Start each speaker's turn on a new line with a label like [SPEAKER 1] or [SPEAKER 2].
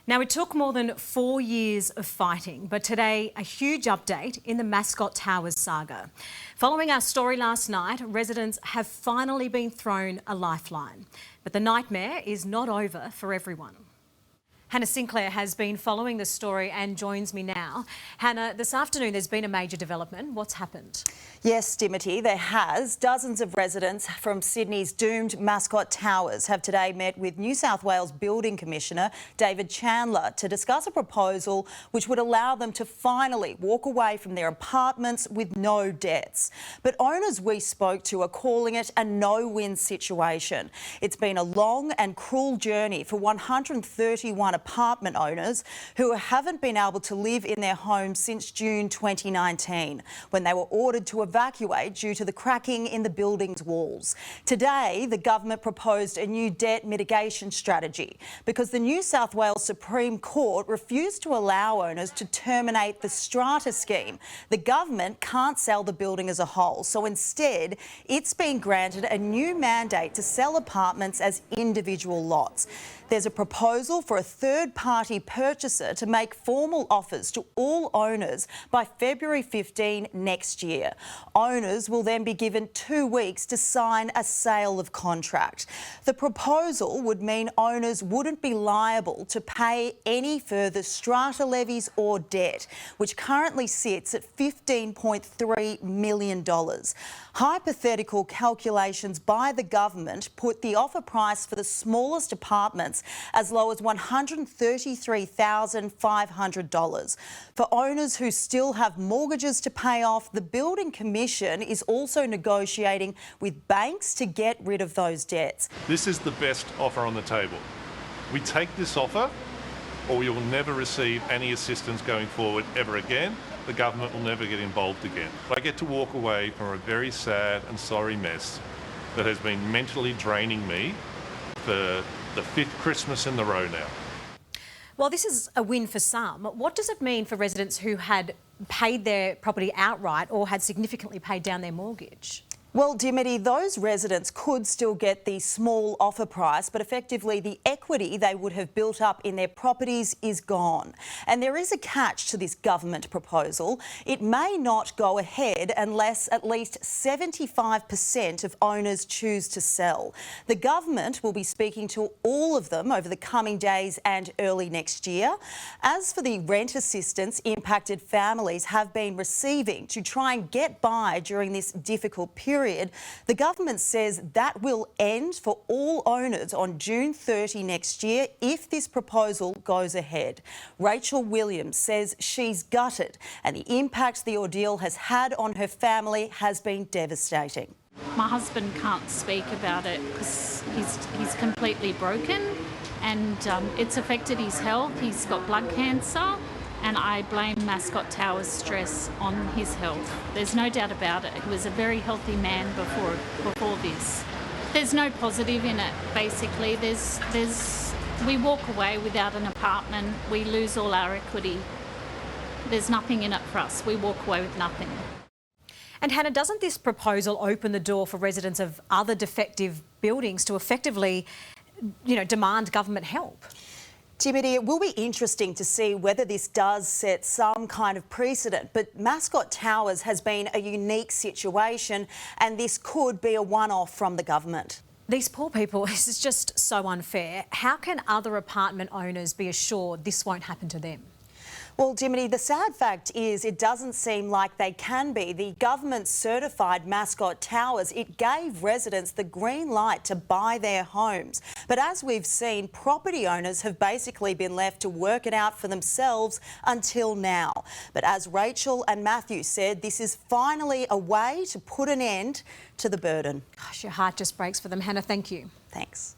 [SPEAKER 1] Now, it took more than 4 years of fighting, but today a huge update in the Mascot Towers saga. Following our story last night, residents have finally been thrown a lifeline. But the nightmare is not over for everyone. Hannah Sinclair has been following the story and joins me now. Hannah, this afternoon there's been a major development. What's happened?
[SPEAKER 2] Yes, Dimity, there has. Dozens of residents from Sydney's doomed Mascot Towers have today met with New South Wales Building Commissioner David Chandler to discuss a proposal which would allow them to finally walk away from their apartments with no debts. But owners we spoke to are calling it a no-win situation. It's been a long and cruel journey for 131 apartment owners who haven't been able to live in their homes since June 2019, when they were ordered to evacuate due to the cracking in the building's walls. Today, the government proposed a new debt mitigation strategy because the New South Wales Supreme Court refused to allow owners to terminate the strata scheme. The government can't sell the building as a whole, so instead, it's been granted a new mandate to sell apartments as individual lots. There's a proposal for a third-party purchaser to make formal offers to all owners by February 15 next year. Owners will then be given 2 weeks to sign a sale of contract. The proposal would mean owners wouldn't be liable to pay any further strata levies or debt, which currently sits at $15.3 million. Hypothetical calculations by the government put the offer price for the smallest apartments as low as $133,500. For owners who still have mortgages to pay off, the Building Commission is also negotiating with banks to get rid of those debts.
[SPEAKER 3] This is the best offer on the table. We take this offer or you will never receive any assistance going forward ever again. The government will never get involved again. I get to walk away from a very sad and sorry mess that has been mentally draining me for the 5th Christmas in the row now.
[SPEAKER 1] Well, this is a win for some. What does it mean for residents who had paid their property outright or had significantly paid down their mortgage?
[SPEAKER 2] Well, Dimity, those residents could still get the small offer price, but effectively the equity they would have built up in their properties is gone. And there is a catch to this government proposal. It may not go ahead unless at least 75% of owners choose to sell. The government will be speaking to all of them over the coming days and early next year. As for the rent assistance impacted families have been receiving to try and get by during this difficult period, the government says that will end for all owners on June 30 next year if this proposal goes ahead. Rachel Williams says she's gutted and the impact the ordeal has had on her family has been devastating.
[SPEAKER 4] My husband can't speak about it because he's completely broken and it's affected his health. He's got blood cancer. And I blame Mascot Towers' stress on his health. There's no doubt about it. He was a very healthy man before this. There's no positive in it, basically. We walk away without an apartment, we lose all our equity. There's nothing in it for us. We walk away with nothing.
[SPEAKER 1] And Hannah, doesn't this proposal open the door for residents of other defective buildings to effectively, demand government help?
[SPEAKER 2] Dimity, it will be interesting to see whether this does set some kind of precedent, but Mascot Towers has been a unique situation and this could be a one-off from the government.
[SPEAKER 1] These poor people, this is just so unfair. How can other apartment owners be assured this won't happen to them?
[SPEAKER 2] Well, Dimity, the sad fact is it doesn't seem like they can be. The government certified Mascot Towers. It gave residents the green light to buy their homes. But as we've seen, property owners have basically been left to work it out for themselves until now. But as Rachel and Matthew said, this is finally a way to put an end to the burden.
[SPEAKER 1] Gosh, your heart just breaks for them. Hannah, thank you.
[SPEAKER 2] Thanks.